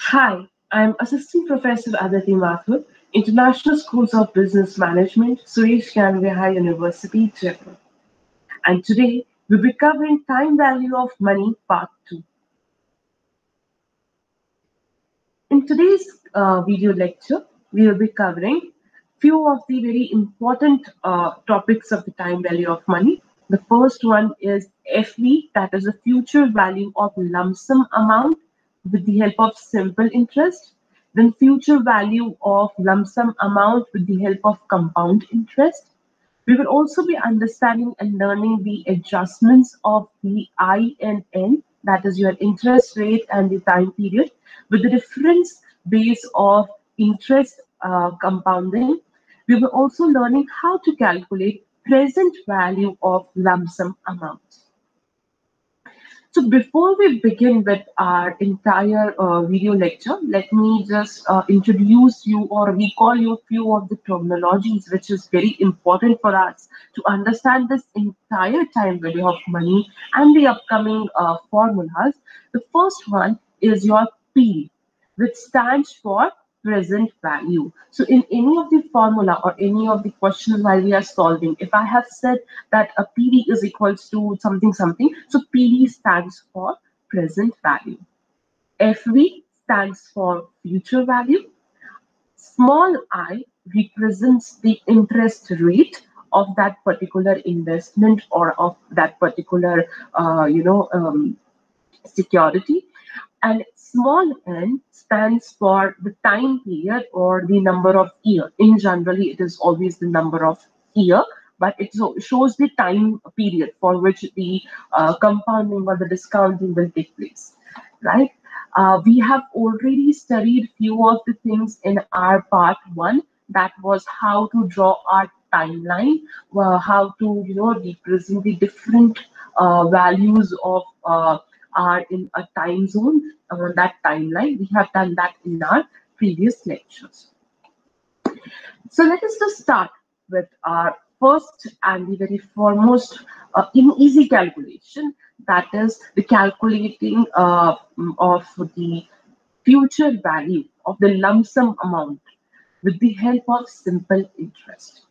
Hi, I'm Assistant Professor Aditi Mathur, International Schools of Business Management, Suresh Ganvihar University, Jaipur. And today we'll be covering Time Value of Money Part 2. In today's video lecture, we will be covering few of the very important topics of the time value of money. The first one is FV, that is the future value of lump sum amount with the help of simple interest. Then future value of lump sum amount with the help of compound interest. We will also be understanding and learning the adjustments of the I and N, that is your interest rate and the time period, with the difference base of interest compounding. We will also learning how to calculate present value of lump sum amounts. So before we begin with our entire video lecture, let me just introduce you or recall you a few of the terminologies which is very important for us to understand this entire time value of money and the upcoming formulas. The first one is your P, which stands for present value. So in any of the formula or any of the questions while we are solving, if I have said that a PD is equals to something something, so PD stands for present value. FV stands for future value. Small I represents the interest rate of that particular investment or of that particular security, and small n stands for the time period or the number of year. In generally, it is always the number of year, but it shows the time period for which the compounding or the discounting will take place, right? We have already studied few of the things in our part 1. That was how to draw our timeline, how to represent the different values of are in a time zone on that timeline. We have done that in our previous lectures. So let us just start with our first and the very foremost in easy calculation, that is the calculating of the future value of the lump sum amount with the help of simple interest.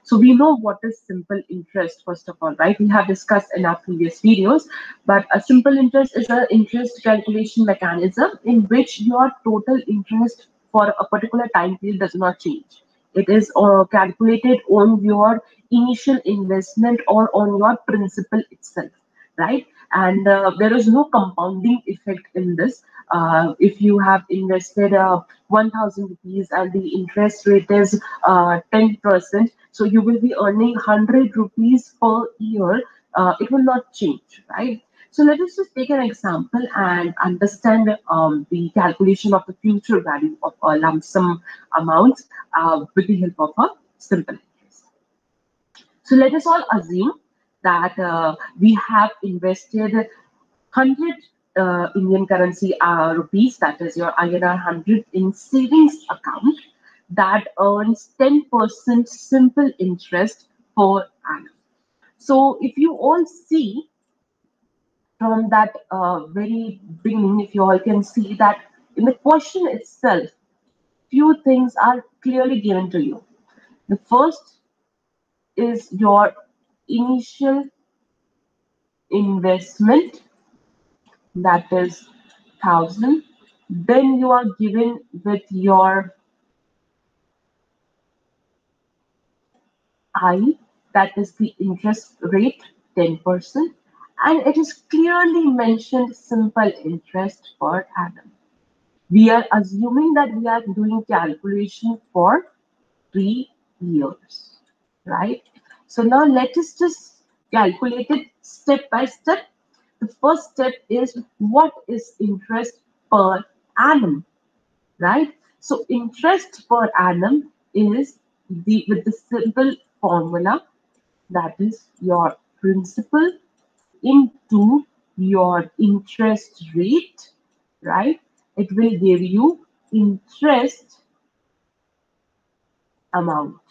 So we know what is simple interest, first of all, right? We have discussed in our previous videos, but a simple interest is an interest calculation mechanism in which your total interest for a particular time period does not change. It is calculated on your initial investment or on your principal itself, right? And there is no compounding effect in this. If you have invested 1,000 rupees and the interest rate is 10%, so you will be earning 100 rupees per year. It will not change, right? So let us just take an example and understand the calculation of the future value of a lump sum amount with the help of a simple interest. So let us all assume that we have invested 100 Indian currency rupees, that is your INR 100, in savings account that earns 10% simple interest per annum. So if you all see from that very beginning, if you all can see that in the question itself, few things are clearly given to you. The first is your initial investment, that is 1,000. Then you are given with your I, that is the interest rate, 10%, and it is clearly mentioned simple interest per annum. We are assuming that we are doing calculation for 3 years, right? So now let us just calculate it step by step. The first step is what is interest per annum, right? So interest per annum is with the simple formula, that is your principal into your interest rate, right? It will give you interest amount,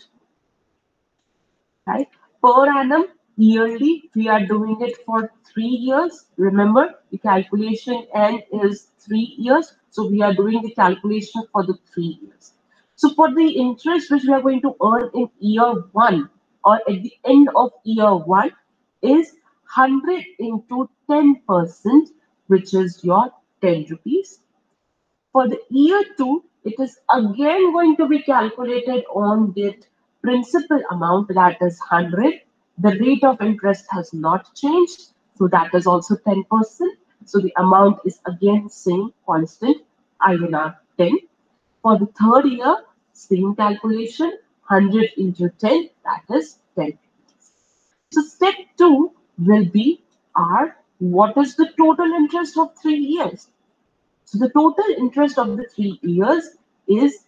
right? Per annum, yearly, we are doing it for 3 years. Remember, the calculation N is 3 years. So we are doing the calculation for the 3 years. So for the interest which we are going to earn in year 1 or at the end of year 1 is 100 into 10%, which is your 10 rupees. For the year 2, it is again going to be calculated on the principal amount, that is 100. The rate of interest has not changed, so that is also 10%. So the amount is again same, constant, INR 10. For the third year, same calculation, 100 into 10, that is 10. So step 2 will be what is the total interest of 3 years? So the total interest of the 3 years is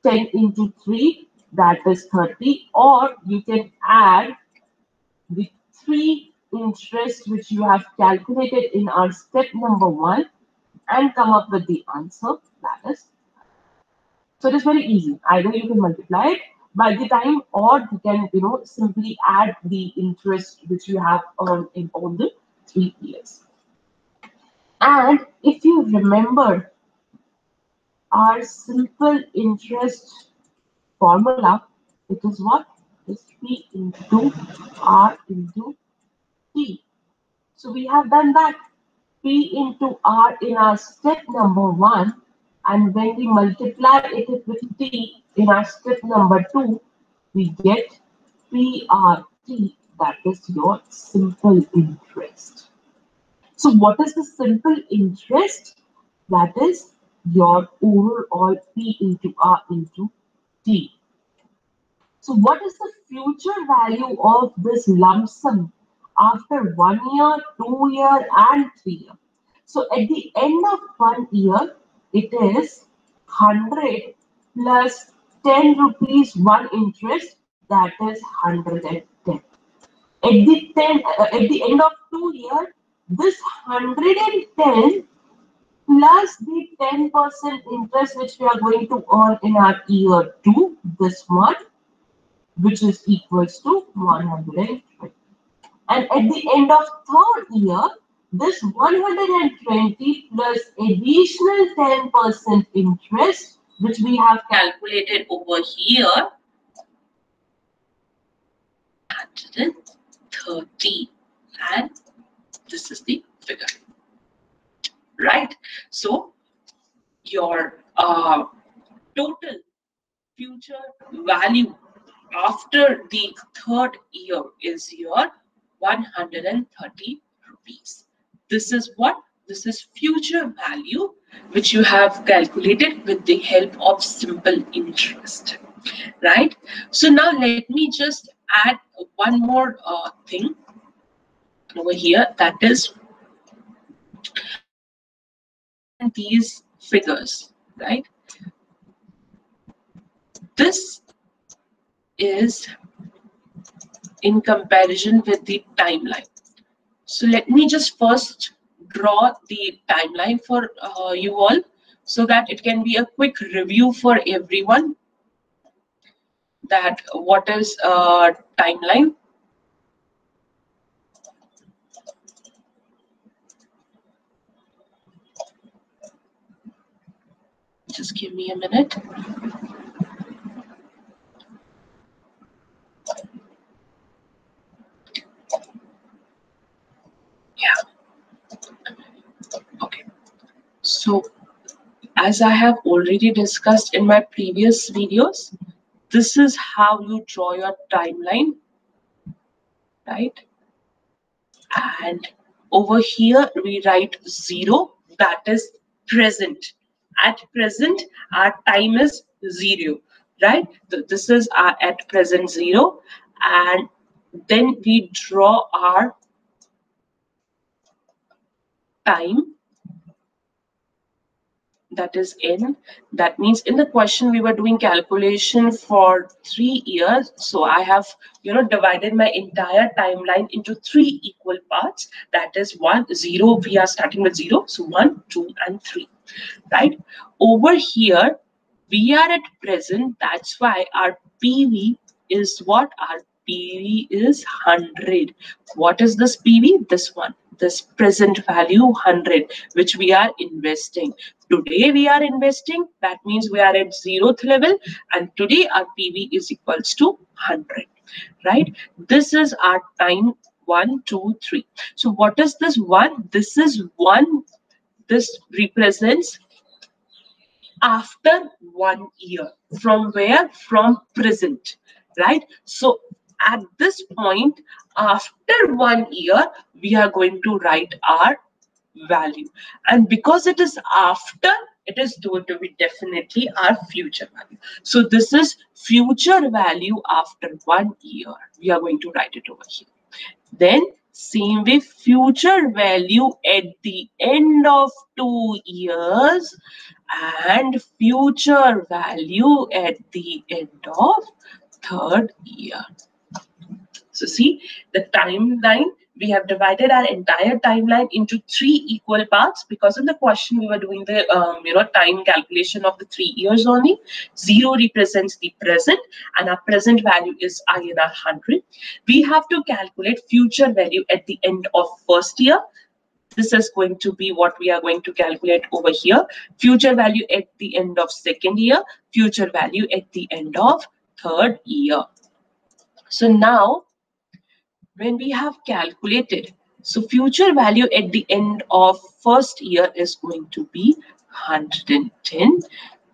10 into 3, that is 30, or you can add the 3 interest which you have calculated in our step number 1 and come up with the answer, that is. So it is very easy. Either you can multiply it by the time, or you can simply add the interest which you have earned in all the 3 years. And if you remember our simple interest formula, it is what? It is P into R into T. So we have done that. P into R in our step number 1, and when we multiply it with T in our step number 2, we get PRT, that is your simple interest. So what is the simple interest? That is your overall P into R into T. So what is the future value of this lump sum after 1 year, 2 year and 3 year? So at the end of 1 year, it is 100 plus 10 rupees 1 interest, that is 110. At the end of 2 years, this 110 plus the 10% interest which we are going to earn in our year 2, this one, which is equals to 120. And at the end of third year, this 120 plus additional 10% interest, which we have calculated over here, 130, and this is the figure, right? So your total future value after the third year is your 130 rupees. This is what? This is future value which you have calculated with the help of simple interest, right? So now let me just add one more thing over here, that is these figures, right? This is in comparison with the timeline. So let me just first draw the timeline for you all so that it can be a quick review for everyone that what is timeline. Just give me a minute. Okay, so as I have already discussed in my previous videos, this is how you draw your timeline, right? And over here we write 0, that is present. At present, our time is 0, right? This is our at present 0, and then we draw our time, that is n. That means in the question we were doing calculation for 3 years, so I have divided my entire timeline into 3 equal parts. That is 1, 0. We are starting with 0, so 1, 2 and 3, right? Over here we are at present, that's why our PV is what? Our PV is 100. What is this PV? This one. this present value 100 which we are investing. Today we are investing, that means we are at 0th level, and today our PV is equals to 100, right? This is our time 1, 2, 3. So what is this 1? This is 1. This represents after 1 year. From where? From present, right? So at this point, after 1 year, we are going to write our value. And because it is after, it is going to be definitely our future value. So this is future value after 1 year. We are going to write it over here. Then same way, future value at the end of 2 years and future value at the end of 3rd year. So see the timeline, we have divided our entire timeline into 3 equal parts, because in the question we were doing the time calculation of the 3 years only. 0 represents the present and our present value is INR 100. We have to calculate future value at the end of 1st year. This is going to be what we are going to calculate over here. Future value at the end of 2nd year, future value at the end of 3rd year. So now when we have calculated, so future value at the end of 1st year is going to be 110,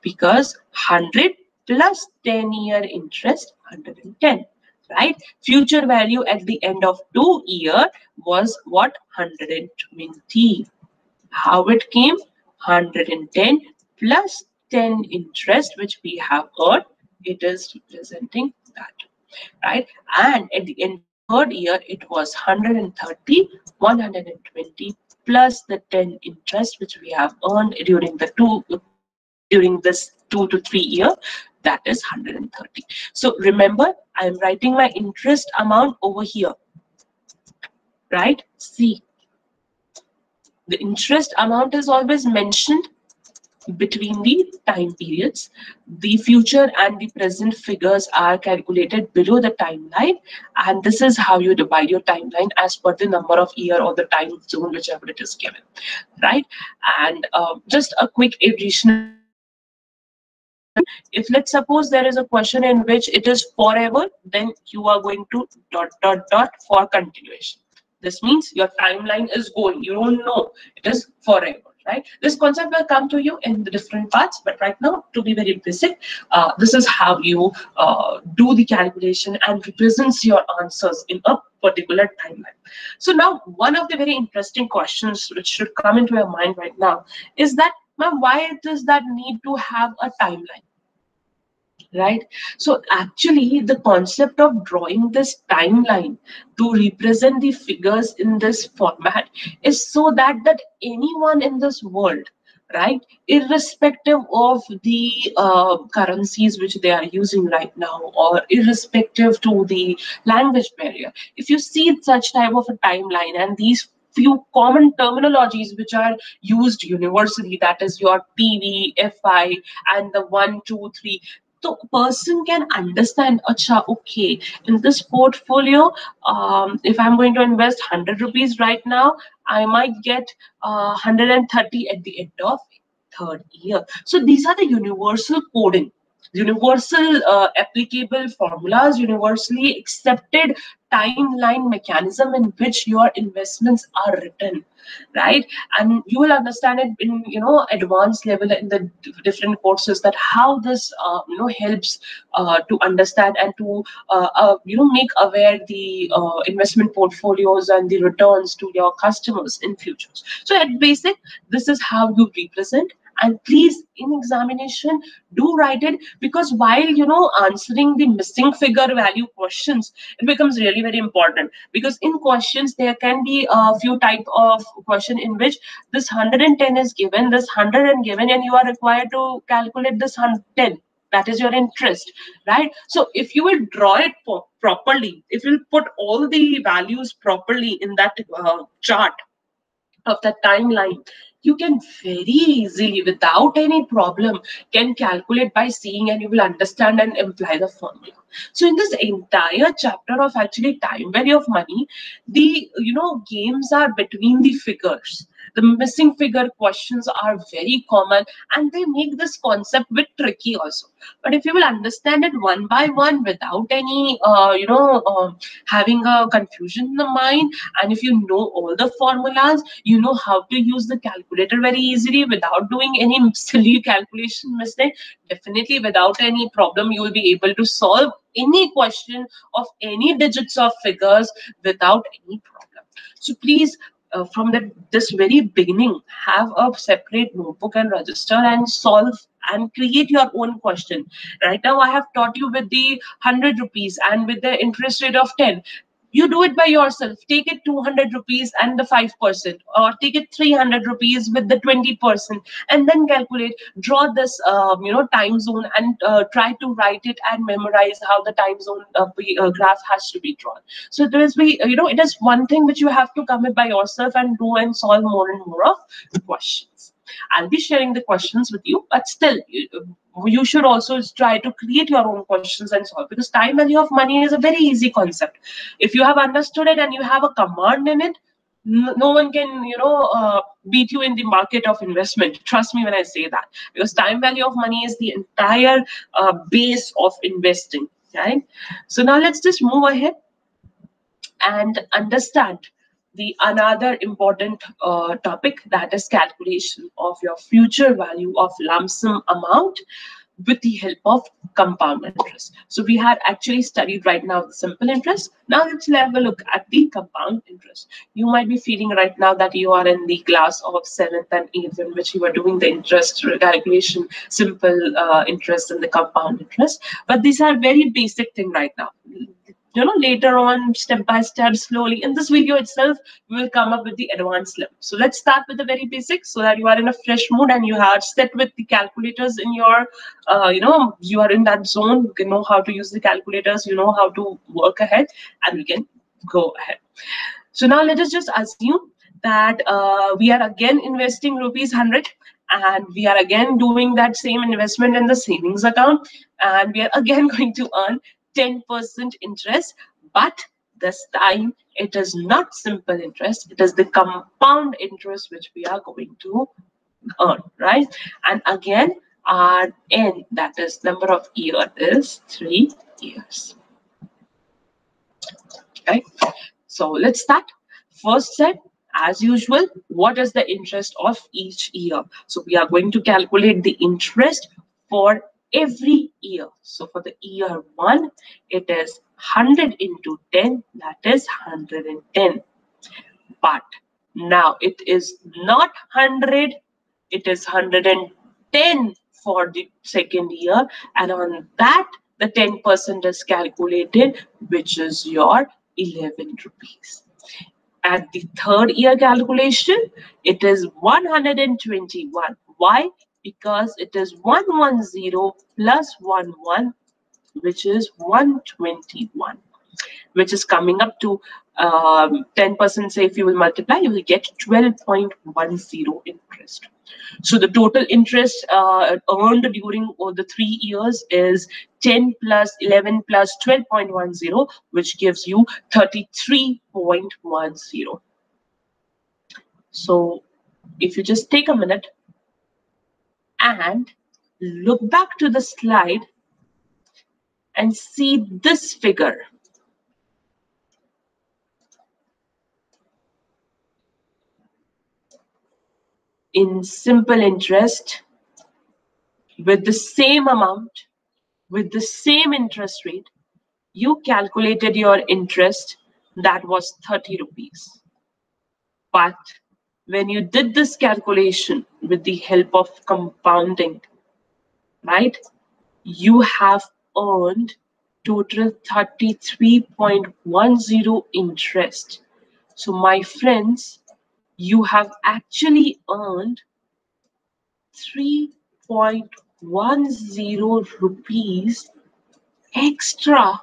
because 100 plus 10-year interest, 110, right? Future value at the end of 2 year was what? 120. How it came? 110 plus 10 interest which we have earned. It is representing that, right? And at the end of 3rd year, it was 130, 120 plus the 10 interest which we have earned during this 2 to 3 year, that is 130. So remember, I am writing my interest amount over here, right? See, the interest amount is always mentioned between the time periods. The future and the present figures are calculated below the timeline, and this is how you divide your timeline as per the number of year or the time zone, whichever it is given, right? And just a quick additional, if let's suppose there is a question in which it is forever, then you are going to ... for continuation. This means your timeline is going, you don't know, it is forever. Right? This concept will come to you in the different parts, but right now, to be very basic, this is how you do the calculation and represents your answers in a particular timeline. So now, one of the very interesting questions which should come into your mind right now is that, ma'am, why does that need to have a timeline? Right? So actually the concept of drawing this timeline to represent the figures in this format is so that anyone in this world, right, irrespective of the currencies which they are using right now, or irrespective to the language barrier, if you see such type of a timeline and these few common terminologies which are used universally, that is your PV, FI, and the 1, 2, 3. So a person can understand, acha, okay, in this portfolio, if I'm going to invest 100 rupees right now, I might get 130 at the end of 3rd year. So these are the universal coding, universal applicable formulas, universally accepted timeline mechanism in which your investments are written, right? And you will understand it in advanced level in the different courses, that how this helps to understand and to make aware the investment portfolios and the returns to your customers in futures. So at basic, this is how you represent. And please, in examination, do write it, because while answering the missing figure value questions, it becomes really very important. Because in questions there can be a few type of question in which this 110 is given, this 100 is given, and you are required to calculate this 110. That is your interest, right? So if you will draw it properly, if you will put all the values properly in that chart of the timeline, you can very easily, without any problem, can calculate by seeing, and you will understand and apply the formula. So in this entire chapter of actually time value of money, the games are between the figures. The missing figure questions are very common, and they make this concept a bit tricky also. But if you will understand it one by one without any having a confusion in the mind, and if you know all the formulas, you know how to use the calculator very easily without doing any silly calculation mistake, definitely without any problem you will be able to solve any question of any digits of figures without any problem. So please, from this very beginning, have a separate notebook and register and solve and create your own question. Right now I have taught you with the 100 rupees and with the interest rate of 10. You do it by yourself. Take it 200 rupees and the 5%, or take it 300 rupees with the 20%, and then calculate. Draw this, time zone, and try to write it and memorize how the time zone graph has to be drawn. So it is one thing which you have to come up by yourself and do and solve more and more of questions. I'll be sharing the questions with you, but still, you should also try to create your own questions and solve, because time value of money is a very easy concept. If you have understood it and you have a command in it, no one can beat you in the market of investment. Trust me when I say that, because time value of money is the entire base of investing, right? So now let's just move ahead and understand the another important topic, that is calculation of your future value of lump sum amount with the help of compound interest. So we had actually studied right now the simple interest. Now let's have a look at the compound interest. You might be feeling right now that you are in the class of 7th and 8th, in which you are doing the interest calculation, simple interest and the compound interest. But these are very basic thing right now. Later on, step by step, slowly, in this video itself, we will come up with the advanced level. So let's start with the very basics, so that you are in a fresh mood and you have set with the calculators in your, you are in that zone. You know how to use the calculators, you know how to work ahead, and we can go ahead. So now let us just assume that we are again investing rupees 100, and we are again doing that same investment in the savings account, and we are again going to earn 10% interest, but this time it is not simple interest, it is the compound interest which we are going to earn, right? And again, our N, that is number of years, is 3 years. Okay, so let's start. First set, as usual, what is the interest of each year? So we are going to calculate the interest for every year. So for the year 1, it is 100 into 10, that is 110. But now it is not 100, it is 110 for the second year, and on that the 10% is calculated, which is your 11 rupees. At the third year calculation, it is 121. Why? Because it is 110 plus 11, which is 121, which is coming up to 10%. Say if you will multiply, you will get 12.10 interest. So the total interest earned during the 3 years is 10 plus 11 plus 12.10, which gives you 33.10. So if you just take a minute and look back to the slide and see this figure. In simple interest, with the same amount, with the same interest rate, you calculated your interest, that was 30 rupees. But when you did this calculation with the help of compounding, right, you have earned total 33.10 interest. So my friends, you have actually earned 3.10 rupees extra.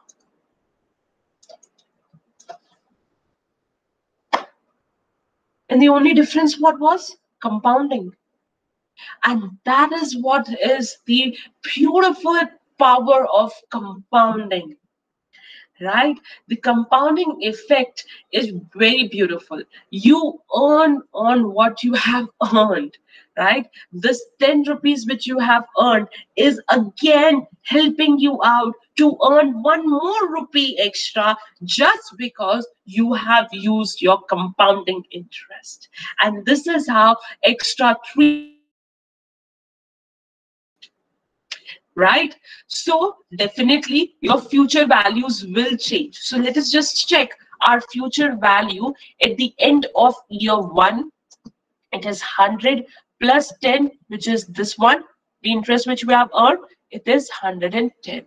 And the only difference what was? compounding. And that is what is the beautiful power of compounding, right? The compounding effect is very beautiful. You earn on what you have earned, right? This 10 rupees which you have earned is again helping you out to earn one more rupee extra just because you have used your compounding interest. And this is how extra 3.1 right? So definitely your future values will change. So let us just check our future value at the end of year 1. It is 100 plus 10, which is this one, the interest which we have earned, it is 110,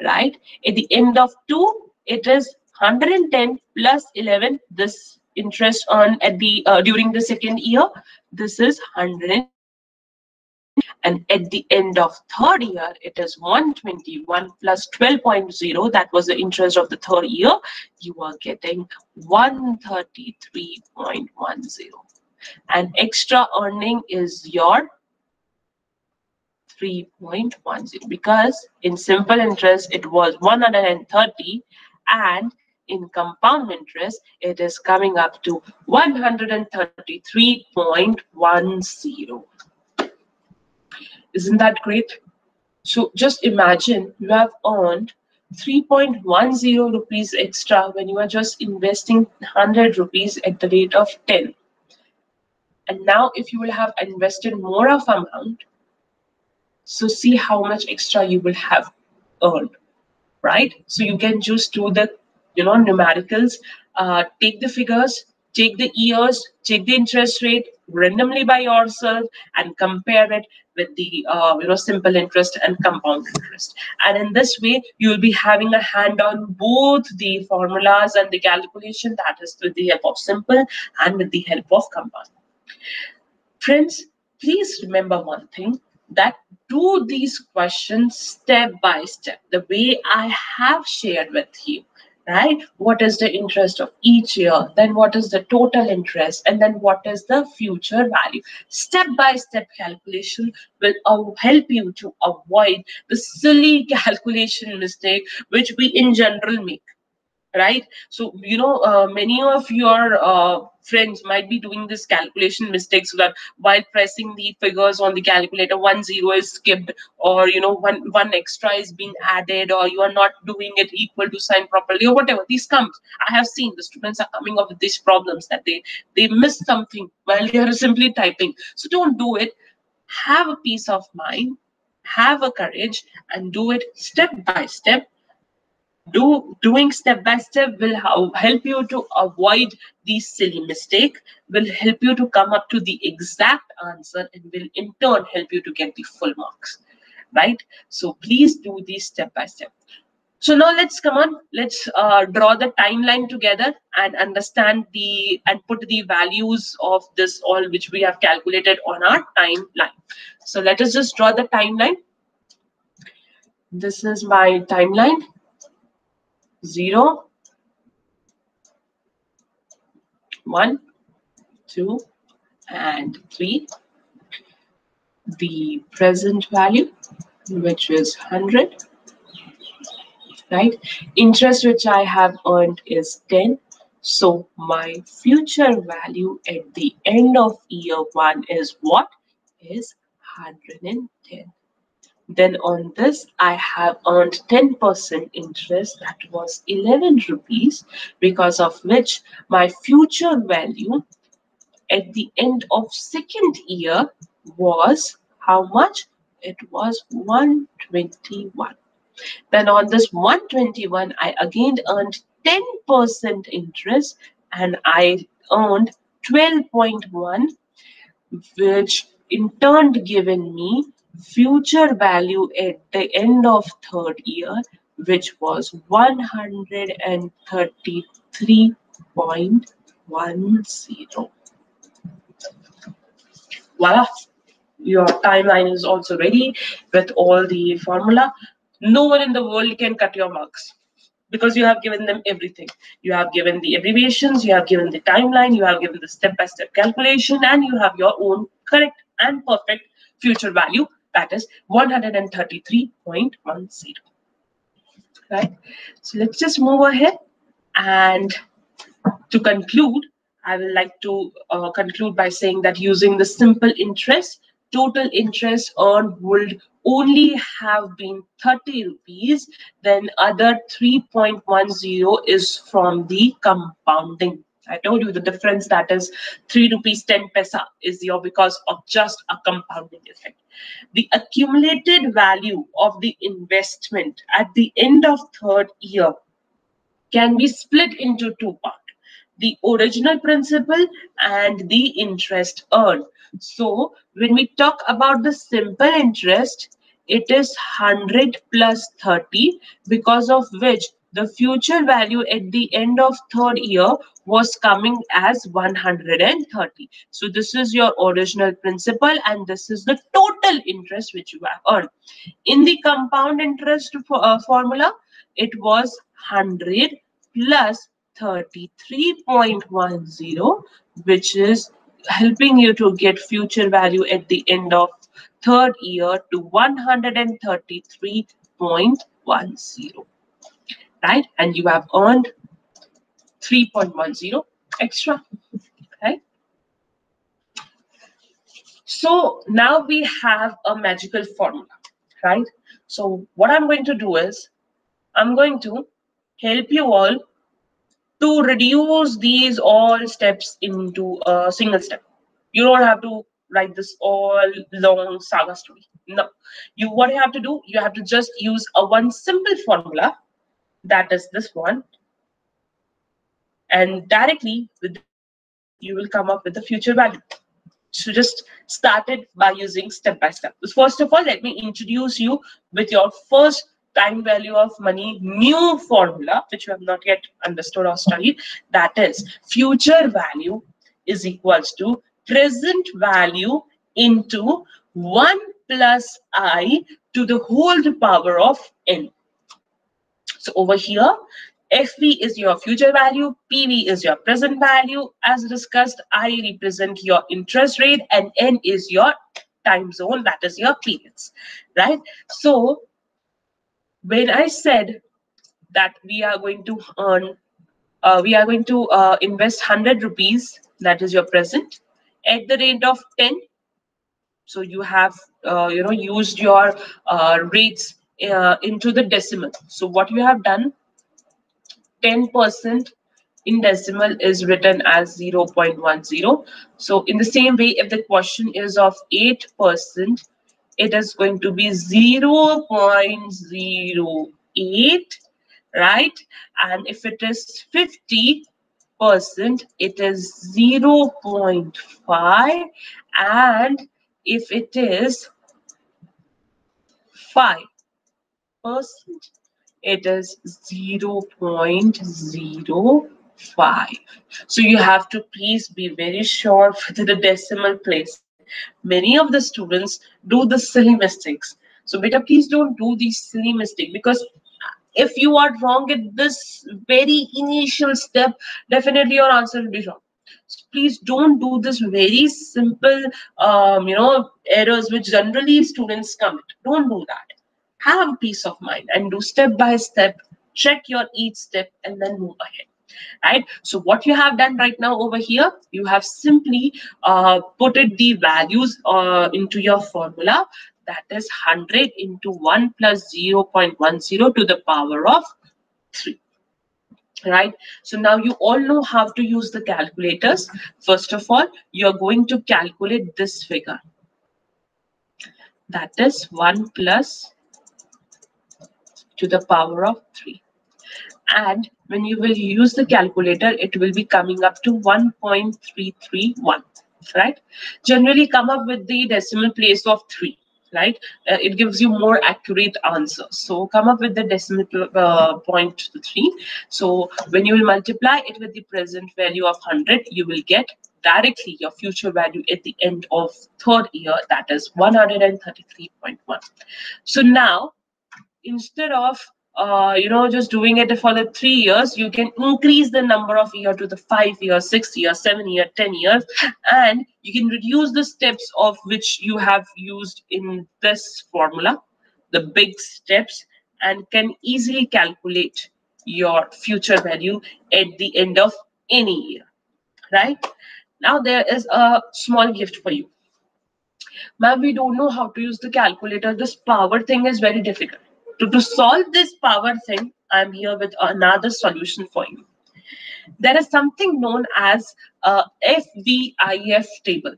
right? At the end of 2, it is 110 plus 11, this interest earned at the during the second year, this is 120. And at the end of third year, it is 121 plus 12.0. That was the interest of the third year. You are getting 133.10. And extra earning is your 3.10, because in simple interest it was 130, and in compound interest it is coming up to 133.10. Isn't that great? So just imagine you have earned 3.10 rupees extra when you are just investing 100 rupees at the rate of 10. And now if you will have invested more of amount, so see how much extra you will have earned, right? So you can just do the numericals, take the figures, take the years, check the interest rate randomly by yourself, and compare it with the simple interest and compound interest. And in this way, you will be having a hand on both the formulas and the calculation, that is with the help of simple and with the help of compound. Friends, please remember one thing, that do these questions step by step, the way I have shared with you. Right? What is the interest of each year? Then what is the total interest? And then what is the future value? Step-by-step calculation will help you to avoid the silly calculation mistake which we in general make. Right? So, many of your friends might be doing this calculation mistake, so that while pressing the figures on the calculator, 1 0 is skipped, or one extra is being added, or you are not doing it equal to sign properly, or whatever. These comes. I have seen the students are coming up with these problems, that they miss something while they are simply typing. So don't do it. Have a peace of mind, have a courage, and do it step by step. Doing step by step will help you to avoid these silly mistake, will help you to come up to the exact answer, and will in turn help you to get the full marks, right? So please do these step by step. So now let's draw the timeline together and understand and put the values of this all which we have calculated on our timeline. So let us just draw the timeline. This is my timeline. 0, 1, 2, and 3. The present value, which is 100, right? Interest which I have earned is 10. So my future value at the end of year 1 is what? Is 110. Then on this, I have earned 10% interest, that was 11 rupees, because of which my future value at the end of second year was how much? It was 121. Then on this 121, I again earned 10% interest, and I earned 12.1, which in turn given me future value at the end of third year, which was 133.10. Voila, your timeline is also ready with all the formula. No one in the world can cut your marks. because you have given them everything. You have given the abbreviations, you have given the timeline, you have given the step-by-step calculation, and you have your own correct and perfect future value, that is 133.10. Right? So let's just move ahead, and to conclude, I would like to conclude by saying that using the simple interest, total interest earned would only have been 30 rupees. Then other 3.10 is from the compounding. I told you the difference, that is 3 rupees 10 paisa, is here because of just a compounding effect. The accumulated value of the investment at the end of third year can be split into two parts: the original principal and the interest earned. So when we talk about the simple interest, it is 100 plus 30, because of which the future value at the end of third year was coming as 130. So this is your original principal and this is the total interest which you have earned. In the compound interest formula, it was 100 plus 33.10, which is helping you to get future value at the end of third year to 133.10, right? And you have earned 3.10 extra, right? So now we have a magical formula, right? So what I'm going to do is I'm going to help you all to reduce these all steps into a single step. You don't have to write this all long saga story. No, what you have to do, you have to just use a one simple formula, that is this one, and directly with this formula you will come up with the future value. So just start it by using step by step. First of all, let me introduce you with your first time value of money new formula, which you have not yet understood or studied. That is, future value is equals to present value into 1 plus I to the whole power of n. So over here, FV is your future value, PV is your present value. As discussed, I represent your interest rate, and N is your time zone, that is your periods, right? So when I said that we are going to earn, invest 100 rupees, that is your present, at the rate of 10. So you have used your rates into the decimal. So what you have done, 10% in decimal is written as 0.10. So in the same way, if the question is of 8%, it is going to be 0.08, right? And if it is 50%, it is 0.5, and if it is 5%, it is 0.05. So you have to please be very sure with the decimal placement. Many of the students do the silly mistakes. So beta, please don't do these silly mistakes, because if you are wrong at this very initial step, definitely your answer will be wrong. So please don't do this very simple errors which generally students commit. Don't do that. Have peace of mind and do step by step, check your each step and then move ahead, right? So what you have done right now over here, you have simply put it the values into your formula, that is 100 into 1 plus 0.10 to the power of 3. Right? So now you all know how to use the calculators. First of all, you're going to calculate this figure. That is 1 plus to the power of 3. And when you will use the calculator, it will be coming up to 1.331, right? Generally come up with the decimal place of 3, right? It gives you more accurate answer. So come up with the decimal point 3. So when you will multiply it with the present value of 100, you will get directly your future value at the end of third year, that is 133.1. So now, instead of just doing it for the 3 years, you can increase the number of year to the 5 years, 6 years, 7 years, 10 years, and you can reduce the steps of which you have used in this formula, the big steps, and can easily calculate your future value at the end of any year, right? Now there is a small gift for you. Ma'am, we don't know how to use the calculator. This power thing is very difficult. To solve this power thing, I'm here with another solution for you. There is something known as a FIV table.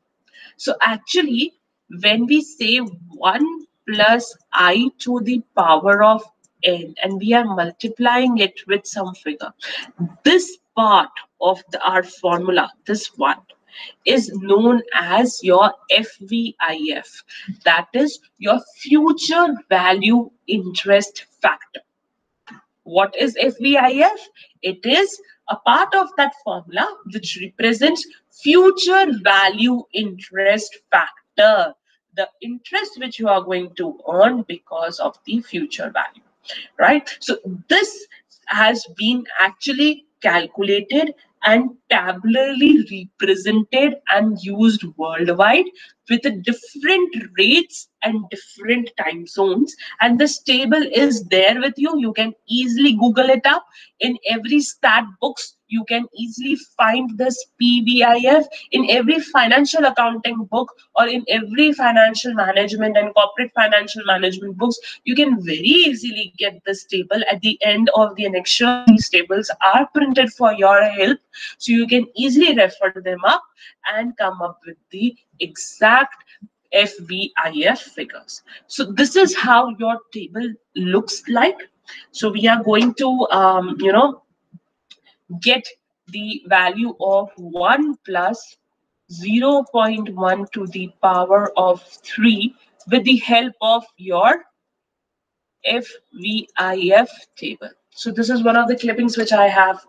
So actually, when we say 1 plus I to the power of n and we are multiplying it with some figure, this part of our formula, this one, is known as your FVIF. That is your future value interest factor. What is FVIF? It is a part of that formula which represents future value interest factor, the interest which you are going to earn because of the future value, right? So this has been actually calculated and tabularly represented and used worldwide with different rates and different time zones, and this table is there with you. You can easily Google it up. In every stat books you can easily find this PVIF. In every financial accounting book or in every financial management and corporate financial management books, you can very easily get this table. At the end of the annexure, these tables are printed for your help, so you can easily refer them up and come up with the exact FVIF figures. So this is how your table looks like. So we are going to get the value of 1 plus 0.1 to the power of 3 with the help of your FVIF table. So this is one of the clippings which I have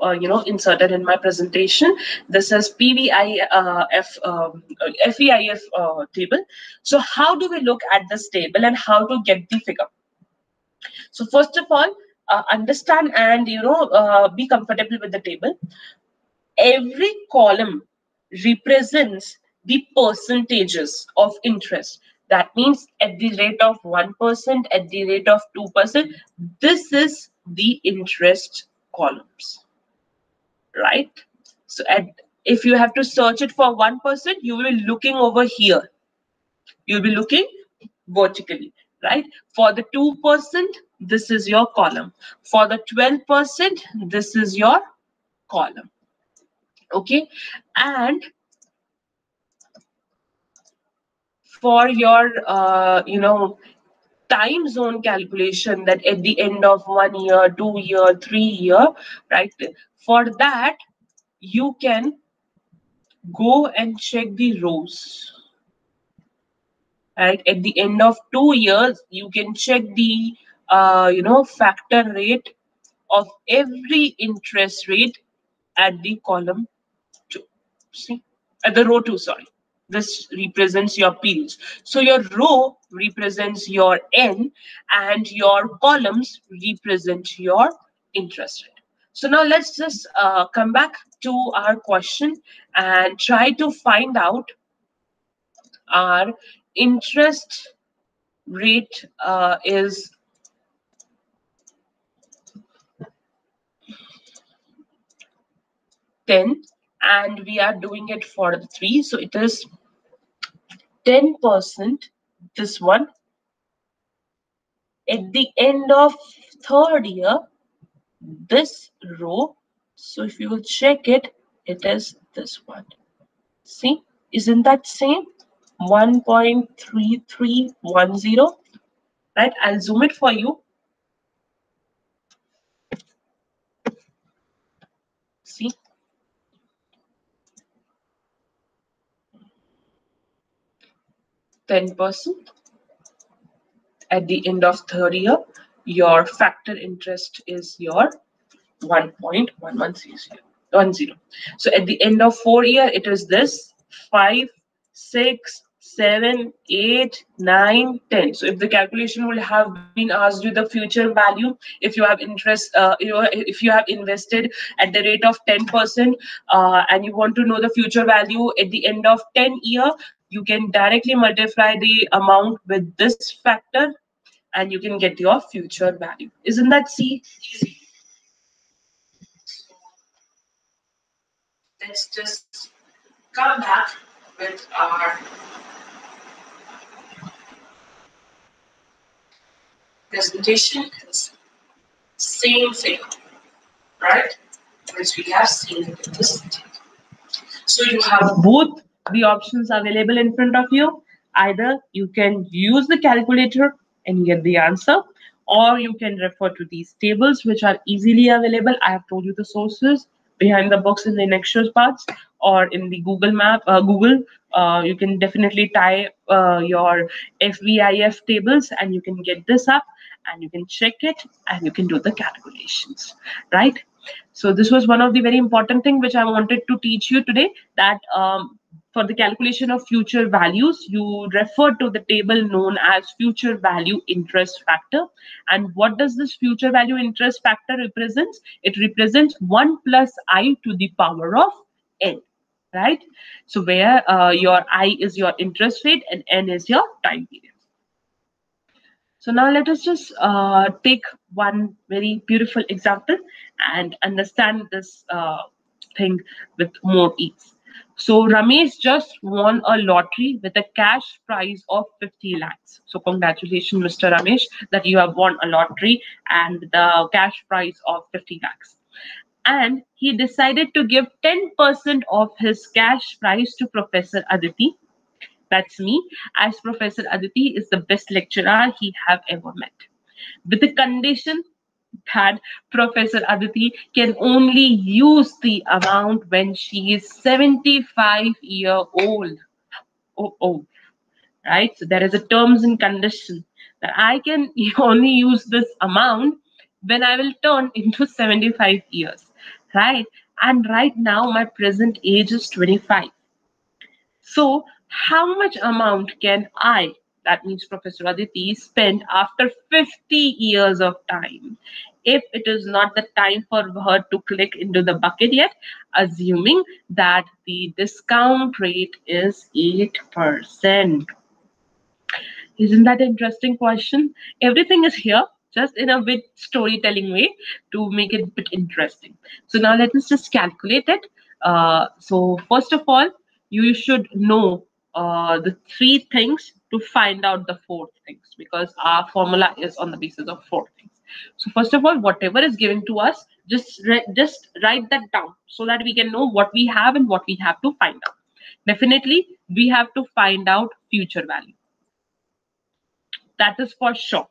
inserted in my presentation. This is FVIF table. So how do we look at this table and how to get the figure? So first of all, understand and be comfortable with the table. Every column represents the percentages of interest. That means at the rate of 1%, at the rate of 2%, this is the interest columns, right? So if you have to search it for 1%, you will be looking over here. You'll be looking vertically, right? For the 2%, this is your column. For the 12%, this is your column. Okay, and for your time zone calculation, that at the end of 1 year, 2 year, 3 year, right? For that, you can go and check the rows. Right, at the end of 2 years, you can check the factor rate of every interest rate at the column 2. See, at the row 2, sorry. This represents your periods. So your row represents your N and your columns represent your interest rate. So now let's just come back to our question and try to find out our interest rate is 10 and we are doing it for the 3, so it is 10%, this one. At the end of 3rd year, this row, so if you will check it, it is this one. See, isn't that same? 1.3310, right? I'll zoom it for you. See, %. At the end of 3rd year, your factor interest is your 1.1110. So at the end of 4th year, it is this 5, 6, 7, 8, 9, 10. So if the calculation will have been asked you the future value, if you have interest, if you have invested at the rate of 10%, and you want to know the future value at the end of 10 year, you can directly multiply the amount with this factor, and you can get your future value. Isn't that easy? Let's just come back with our presentation. Same thing, right? Which we have seen in this. So you have both the options available in front of you. Either you can use the calculator and get the answer, or you can refer to these tables which are easily available. I have told you the sources behind the books in the lectures parts, or in the Google map, you can definitely type your FIV tables and you can get this up and you can check it and you can do the calculations, right? So this was one of the very important thing which I wanted to teach you today, that for the calculation of future values, you refer to the table known as future value interest factor. And what does this future value interest factor represents? It represents 1 plus I to the power of n, right? So where your I is your interest rate and n is your time period. So now let us just take one very beautiful example and understand this thing with more ease. So Ramesh just won a lottery with a cash prize of 50 lakhs. So congratulations, Mr. Ramesh, that you have won a lottery and the cash prize of 50 lakhs. And he decided to give 10% of his cash prize to Professor Aditi. That's me, as Professor Aditi is the best lecturer he have ever met. With the condition that Professor Aditi can only use the amount when she is 75-year-old. Oh, right? So there is a terms and condition that I can only use this amount when I will turn into 75 years, right? And right now my present age is 25. So how much amount can I, that means Professor Aditi, spend after 50 years of time, if it is not the time for her to click into the bucket yet, assuming that the discount rate is 8%. Isn't that an interesting question? Everything is here, just in a bit storytelling way to make it a bit interesting. So now let us just calculate it. So first of all, you should know the 3 things to find out the 4th things, because our formula is on the basis of 4 things. So first of all, whatever is given to us, just write that down so that we can know what we have and what we have to find out. Definitely, we have to find out future value. That is for sure,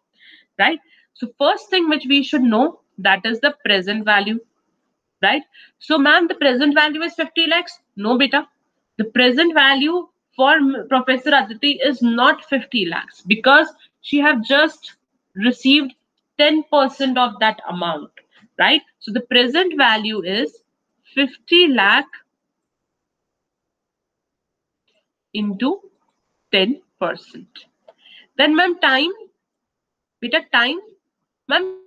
right? So first thing which we should know, that is the present value, right? So ma'am, the present value is 50 lakhs. No, beta. The present value for Professor Aditi is not 50 lakhs because she have just received 10% of that amount, right? So the present value is 50 lakh into 10%. Then ma'am, time, beta, time, ma'am,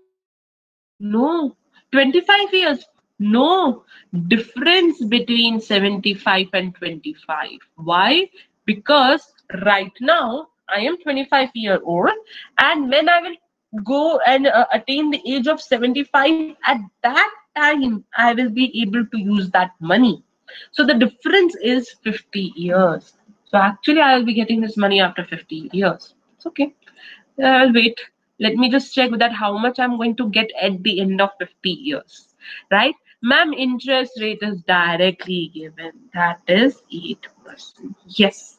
no, 25 years. No, difference between 75 and 25. Why? Because right now I am 25-year-old, and when I will go and attain the age of 75, at that time I will be able to use that money. So the difference is 50 years. So actually I will be getting this money after 50 years. It's okay. I'll wait. Let me just check that how much I'm going to get at the end of 50 years, right? Ma'am, interest rate is directly given. That is 8%. Yes,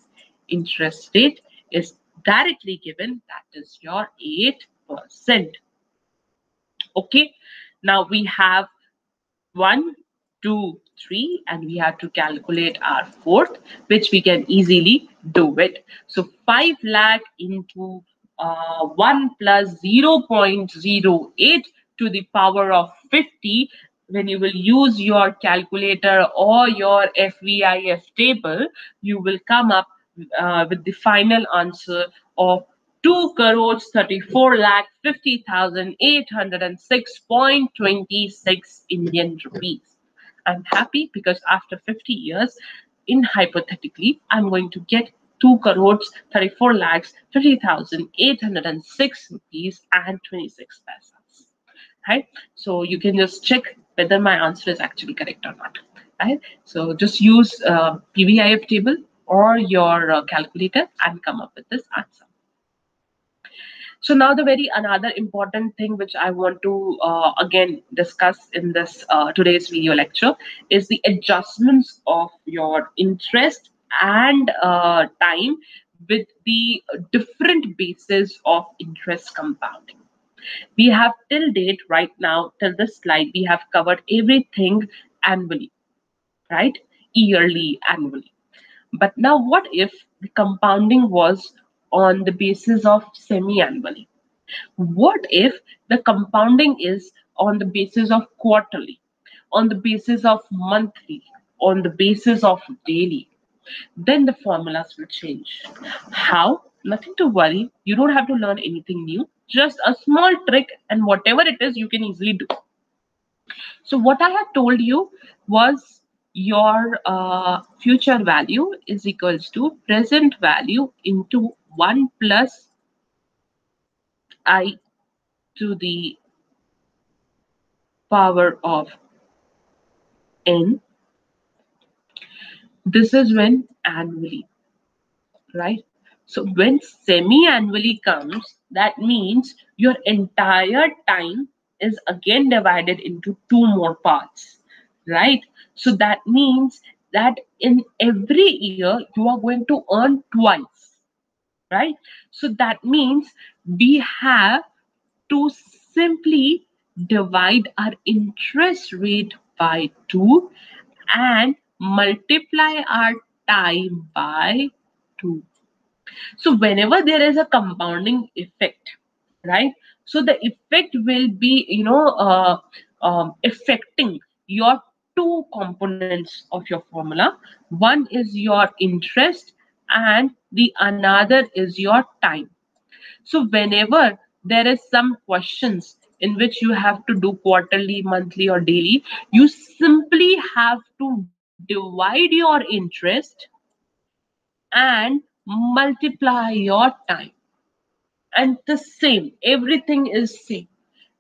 interest rate is directly given. That is your 8%. Okay, now we have 1, 2, 3, and we have to calculate our 4th, which we can easily do it. So 5 lakh into 1 plus 0.08 to the power of 50. When you will use your calculator or your FIV table, you will come up with the final answer of 2,34,50,806.26 Indian rupees. I'm happy because after 50 years, in hypothetically, I'm going to get 2,34,50,806 rupees and 26 paisas. Right? So you can just check whether my answer is actually correct or not. Right? So just use FIV table or your calculator and come up with this answer. So now the very another important thing which I want to again discuss in this today's video lecture is the adjustments of your interest and time with the different bases of interest compounding. We have till date right now, till this slide, we have covered everything annually, right? Yearly, annually. But now what if the compounding was on the basis of semi-annually? What if the compounding is on the basis of quarterly, on the basis of monthly, on the basis of daily? Then the formulas will change. How? Nothing to worry. You don't have to learn anything new. Just a small trick, and whatever it is, you can easily do. So what I had told you was your future value is equals to present value into 1 plus I to the power of n. This is when annually, right? So when semi-annually comes, that means your entire time is again divided into two more parts, right? So that means that in every year you are going to earn twice, right? So that means we have to simply divide our interest rate by 2 and multiply our time by 2. So whenever there is a compounding effect, right? So the effect will be, affecting your two components of your formula. One is your interest and the another is your time. So whenever there is some questions in which you have to do quarterly, monthly or daily, you simply have to divide your interest and multiply your time. And the same, everything is same,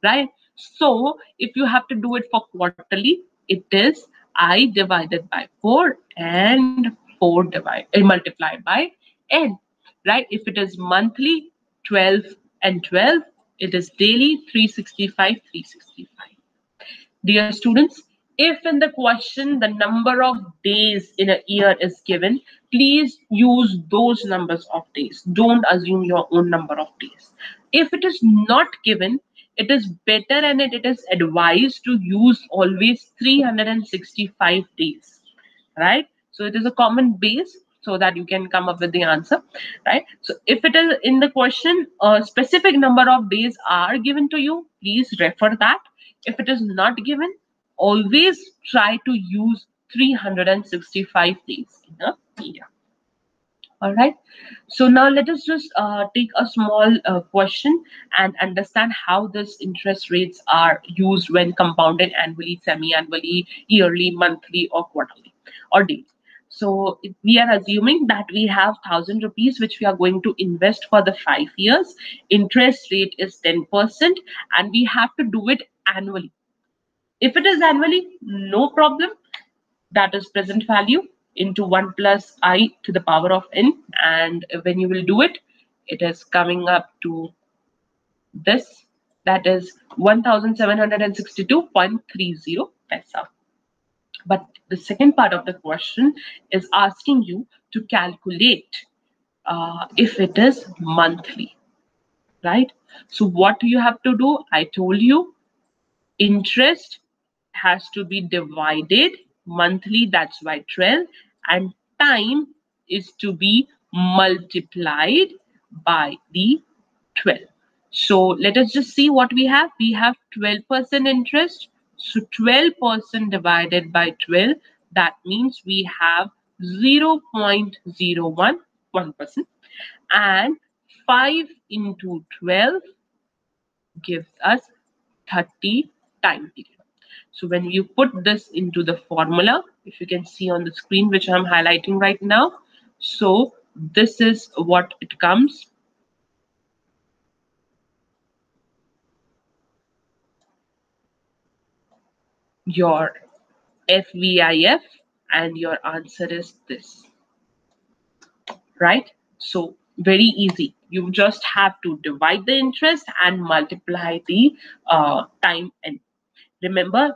right? So if you have to do it for quarterly, it is I divided by 4 and 4 multiplied by n, right? If it is monthly, 12 and 12, it is daily, 365, 365. Dear students, if in the question the number of days in a year is given, please use those numbers of days. Don't assume your own number of days. If it is not given, it is better and it is advised to use always 365 days, right? So it is a common base so that you can come up with the answer, right? So if it is in the question, a specific number of days are given to you, please refer that. If it is not given, always try to use 365 days in a year. All right. So now let us just take a small question and understand how this interest rates are used when compounded annually, semi-annually, yearly, monthly, or quarterly, or daily. So we are assuming that we have 1,000 rupees, which we are going to invest for the 5 years. Interest rate is 10%, and we have to do it annually. If it is annually, no problem. That is present value into 1 plus I to the power of n. And when you will do it, it is coming up to this. That is 1,762.30 paisa. But the second part of the question is asking you to calculate if it is monthly, right? So what you have to do, I told you, interest has to be divided monthly, that's why 12, and time is to be multiplied by the 12. So let us just see what we have. We have 12% interest. So 12% divided by 12, that means we have 0.01. 1%, and 5 into 12 gives us 30 time period. So when you put this into the formula, if you can see on the screen, which I'm highlighting right now, so this is what it comes. Your FVIF, and your answer is this, right? So very easy. You just have to divide the interest and multiply the time. And remember,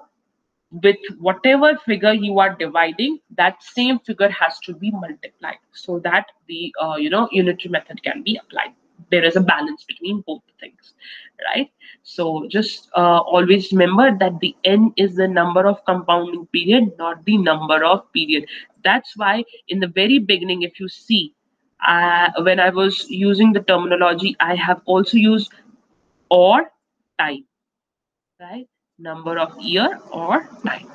with whatever figure you are dividing, that same figure has to be multiplied so that the unitary method can be applied. There is a balance between both things, right? So just always remember that the n is the number of compounding period, not the number of period. That's why in the very beginning, if you see, when I was using the terminology, I have also used or time, right? Number of year or time,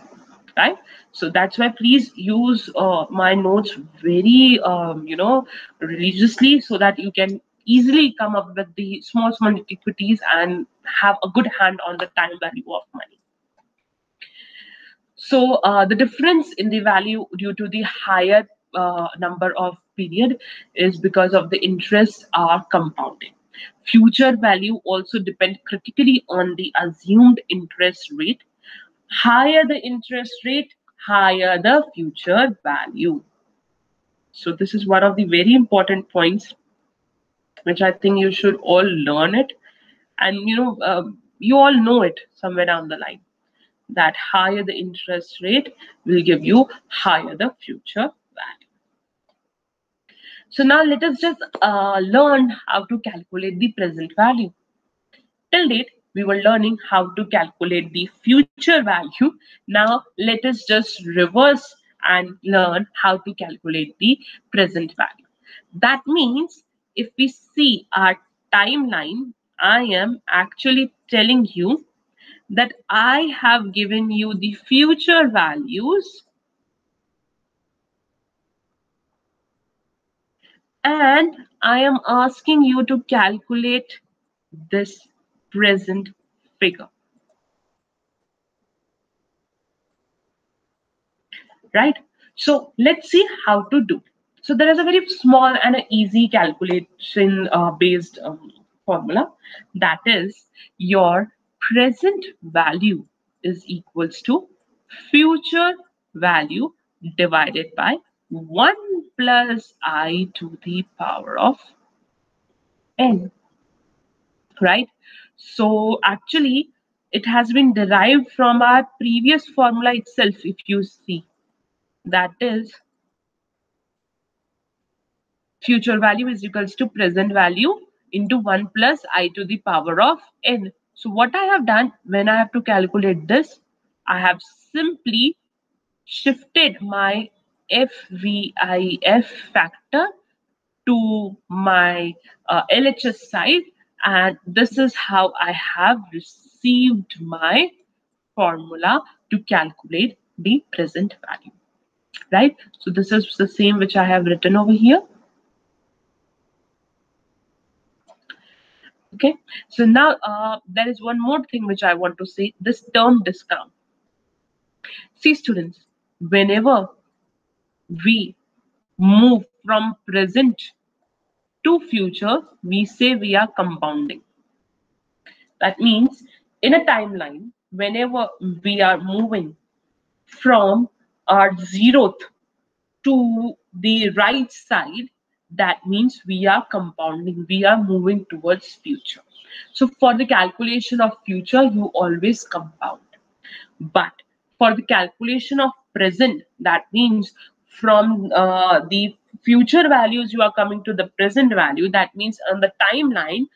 right? So that's why please use my notes very religiously, so that you can easily come up with the small nitty-gritties and have a good hand on the time value of money. So the difference in the value due to the higher number of period is because of the interest are compounded. Future value also depend critically on the assumed interest rate. Higher the interest rate, higher the future value. So this is one of the very important points, which I think you should all learn it. And you all know it somewhere down the line, that higher the interest rate will give you higher the future value. So now let us just learn how to calculate the present value. Till date, we were learning how to calculate the future value. Now let us just reverse and learn how to calculate the present value. That means if we see our timeline, I am actually telling you that I have given you the future values and I am asking you to calculate this present figure. Right? So let's see how to do. So there is a very small and an easy calculation based formula, that is your present value is equals to future value divided by 1 plus I to the power of n, right? So actually it has been derived from our previous formula itself, if you see. That is future value is equals to present value into 1 plus I to the power of n. So what I have done when I have to calculate this, I have simply shifted my FVIF factor to my LHS side, and this is how I have received my formula to calculate the present value, right? So this is the same which I have written over here. Okay, so now there is one more thing which I want to say, this term discount. See students, whenever we move from present to future, we say we are compounding. That means in a timeline, whenever we are moving from our 0th to the right side, that means we are compounding, we are moving towards future. So for the calculation of future, you always compound. But for the calculation of present, that means from the future values you are coming to the present value. That means on the timeline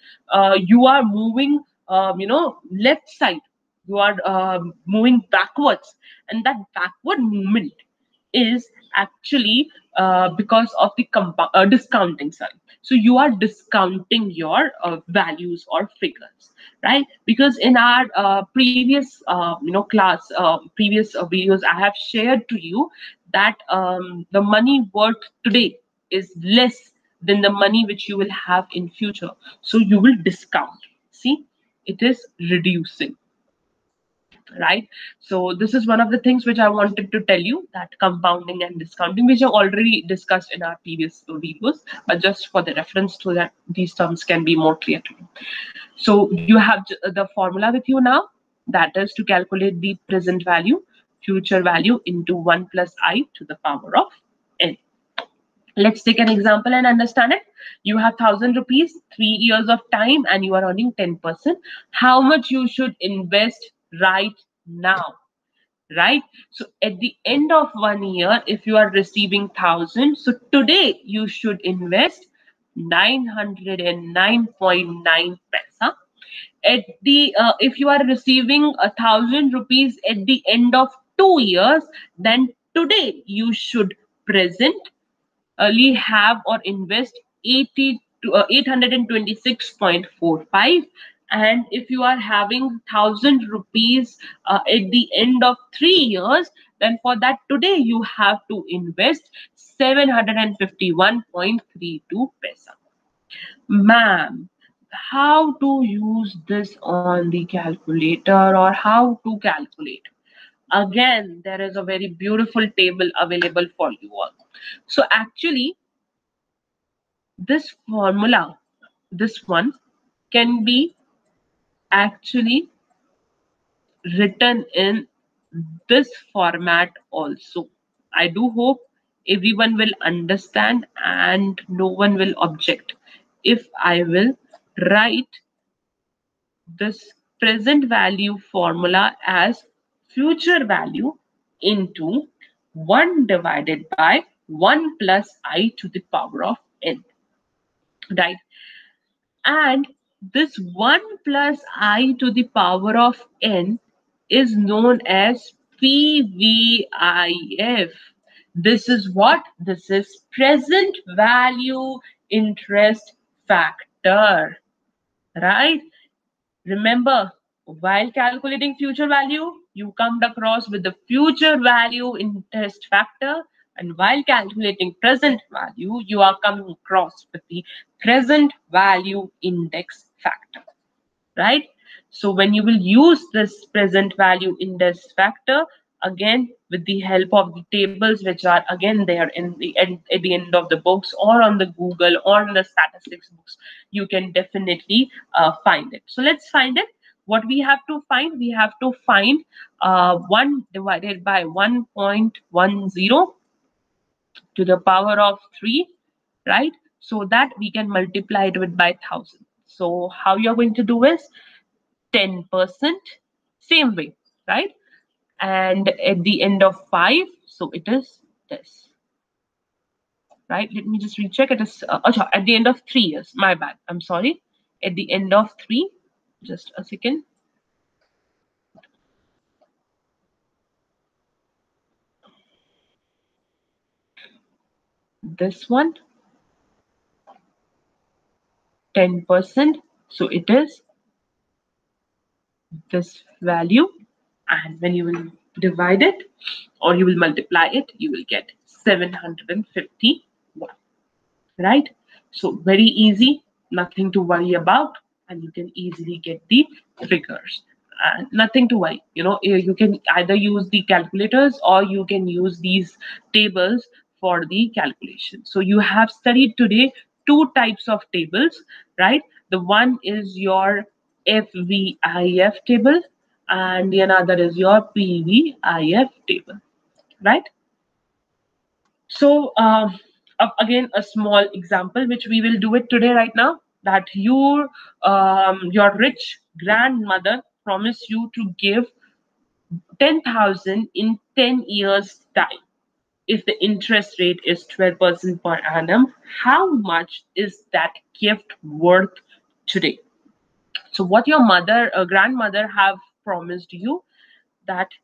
you are moving left side, you are moving backwards, and that backward movement is actually because of the discounting side. So you are discounting your values or figures, right? Because in our previous class, previous videos, I have shared to you that the money worth today is less than the money which you will have in future. So you will discount. See, it is reducing, right? So this is one of the things which I wanted to tell you, that compounding and discounting, which I've already discussed in our previous videos, but just for the reference so that these terms can be more clear to you. So you have the formula with you now, that is to calculate the present value, future value into 1 plus I to the power of n. Let's take an example and understand it. You have 1,000 rupees, 3 years of time, and you are earning 10%. How much you should invest right now? Right? So at the end of 1 year, if you are receiving 1,000, so today you should invest 909.9 paisa. At the if you are receiving 1,000 rupees at the end of 2 years, then today you should presently have or invest 826.45. And if you are having 1,000 rupees at the end of 3 years, then for that today you have to invest 751.32 paisa. Ma'am, how to use this on the calculator, or how to calculate? Again, there is a very beautiful table available for you all. So actually, this formula, this one, can be actually written in this format also. I do hope everyone will understand and no one will object if I will write this present value formula as future value into 1 divided by 1 plus I to the power of n, right? And this 1 plus I to the power of n is known as PVIF. This is what? This is present value interest factor, right? Remember, while calculating future value, you come across with the future value interest factor, and while calculating present value, you are coming across with the present value index factor, right? So when you will use this present value index factor, again with the help of the tables which are again there in the end at the end of the books, or on the Google or in the statistics books, you can definitely find it. So let's find it. What we have to find? We have to find 1 divided by 1.10 to the power of 3, right? So that we can multiply it with by 1,000. So how you're going to do is 10%, same way, right? And at the end of 5, so it is this, right? Let me just recheck. It is at the end of 3 years. My bad. I'm sorry. At the end of 3, just a second. This one, 10%. So it is this value, and when you will divide it or you will multiply it, you will get 751, right? So very easy, nothing to worry about, and you can easily get the figures. And nothing to worry, you can either use the calculators or you can use these tables for the calculation. So you have studied today 2 types of tables, right? The one is your FVIF table and the another is your PVIF table, right? So again, a small example which we will do it today right now, that your rich grandmother promised you to give 10,000 in 10 years time. If the interest rate is 12% per annum, how much is that gift worth today? So what your grandmother have promised you, that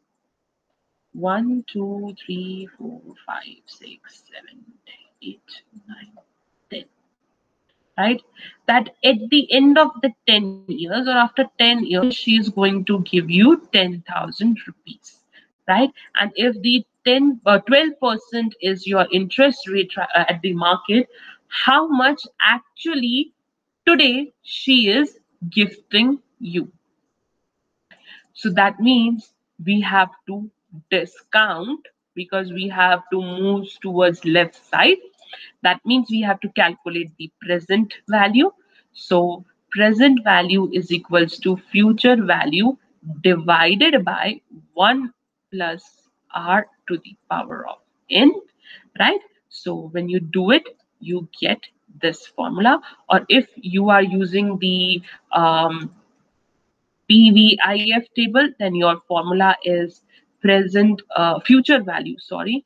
1, 2, 3, 4, 5, 6, 7, 8, 9, 10, right? That at the end of the 10 years or after 10 years, she is going to give you 10,000 rupees, right? And if the 12% is your interest rate at the market, how much actually today she is gifting you. So that means we have to discount because we have to move towards left side. That means we have to calculate the present value. So present value is equals to future value divided by 1 plus r to the power of n, right? So when you do it, you get this formula. Or if you are using the FIV table, then your formula is future value, sorry,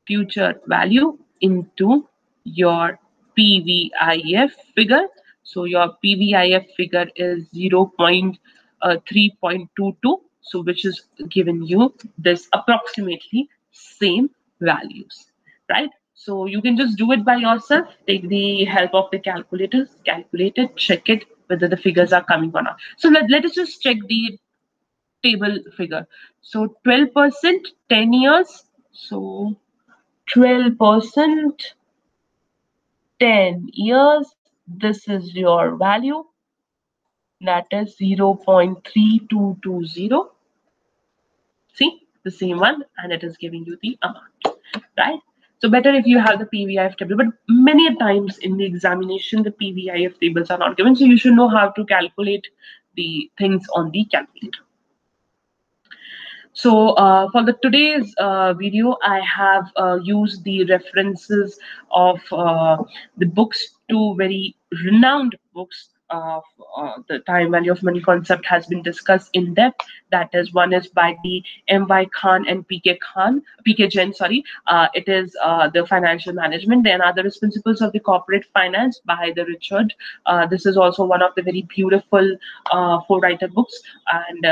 future value into your PVIF figure. So your PVIF figure is 0.3.22, so which is giving you this approximately same values, right? So you can just do it by yourself. Take the help of the calculators, calculate it, check it whether the figures are coming or not. So let us just check the table figure. So 12%, 10 years. So 12%, 10 years. This is your value. That is 0.3220. See, the same one, and it is giving you the amount, right? So better if you have the PVIF table, but many times in the examination, the PVIF tables are not given. So you should know how to calculate the things on the calculator. So for the today's video, I have used the references of the books, two very renowned books of the time value of money concept has been discussed in depth. That is, one is by the M.Y. Khan and P.K. Jain, sorry. It is the financial management. Then other is Principles of the Corporate Finance by the Richard. This is also one of the very beautiful four-writer books, and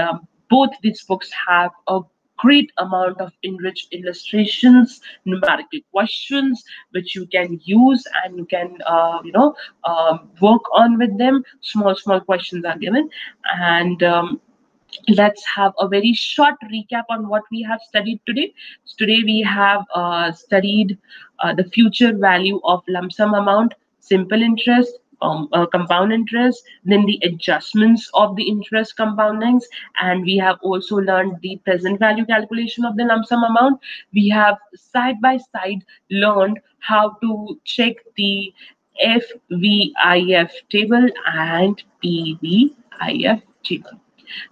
both these books have a great amount of enriched illustrations, numerical questions, which you can use and you can, work on with them. Small questions are given. And let's have a very short recap on what we have studied today. So today we have studied the future value of lump sum amount, simple interest, compound interest, then the adjustments of the interest compoundings, and we have also learned the present value calculation of the lump sum amount. We have side by side learned how to check the FVIF table and PVIF table.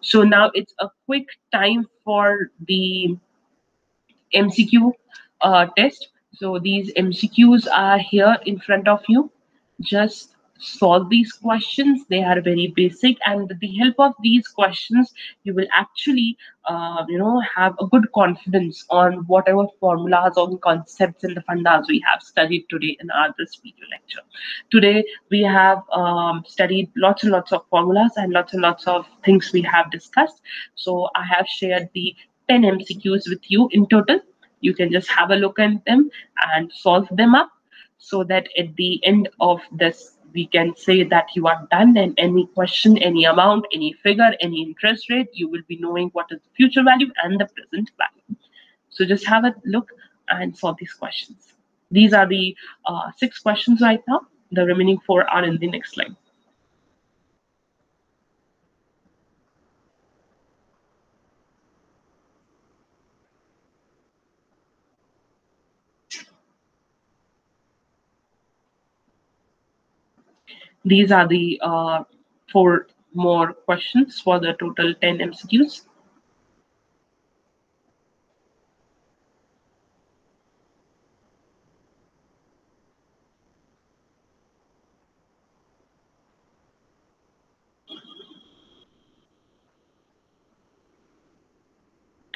So now it's a quick time for the MCQ test. So these MCQs are here in front of you. Just solve these questions. They are very basic, and with the help of these questions, you will actually, have a good confidence on whatever formulas or concepts and the fundas we have studied today in our this video lecture. Today we have studied lots and lots of formulas and lots of things we have discussed. So I have shared the 10 MCQs with you in total. You can just have a look at them and solve them up, so that at the end of this, we can say that you are done, and any question, any amount, any figure, any interest rate, you will be knowing what is the future value and the present value. So just have a look and solve these questions. These are the 6 questions right now. The remaining 4 are in the next slide. These are the 4 more questions for the total 10 MCQs.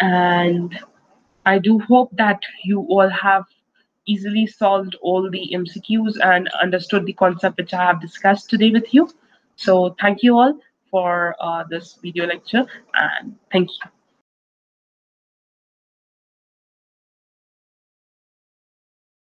And I do hope that you all have easily solved all the MCQs and understood the concept which I have discussed today with you. So thank you all for this video lecture, and thank you.